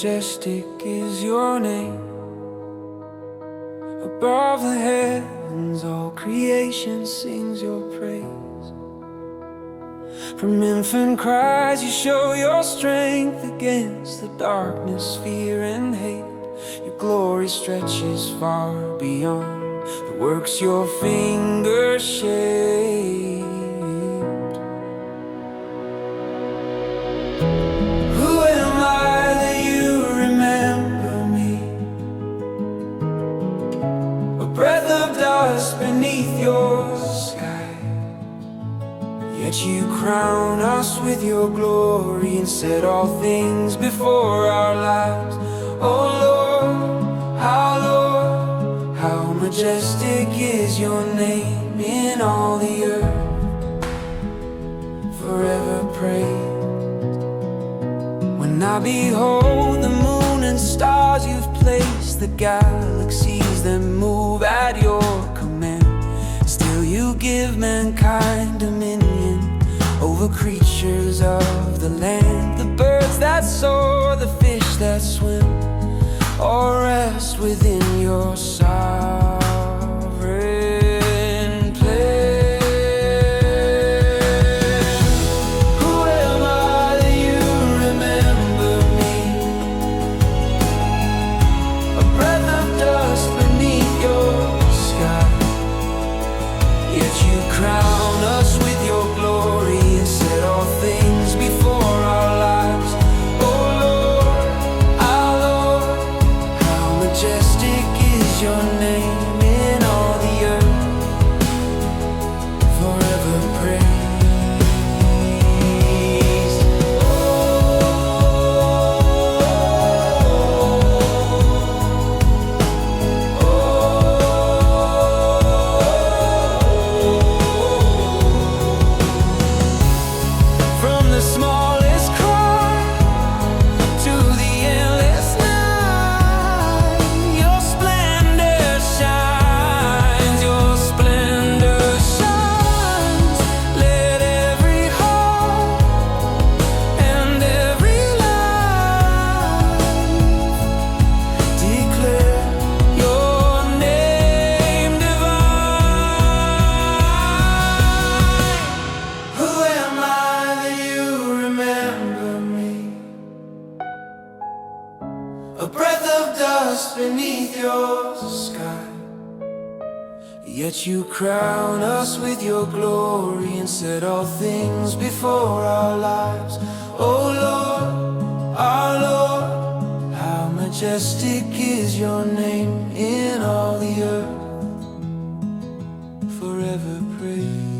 majestic is your name. Above the heavens, all creation sings your praise. From infant cries, you show your strength against the darkness, fear and hate. Your glory stretches far beyond the works your fingers shaped. Who am I that you remember me? A breath of dust beneath your sky. Yet you crown us with your glory and set all things before our lives. Oh Lord, how majestic is your name in all the earth, forever praised. When I behold the moon and stars you've placed, the galaxies that move at your command, still you give mankind dominion over creatures of the land. The birds that soar, the fish that swim, all rest within your sovereign plan. Who am I that you remember me? A breath of dust beneath your sky. Yet you crown us with your glory and set all things before our lives. Oh Lord, our Lord, how majestic is your name in all the earth, forever praised. From the smallest cry to the endless night, your splendor shines, your splendor shines. Let every heart and every life declare your name divine. Who am I that you remember me? A breath of dust beneath your sky. Yet you crown us with your glory and set all things before our lives. Oh Lord, our Lord, how majestic is your name in all the earth, forever praised.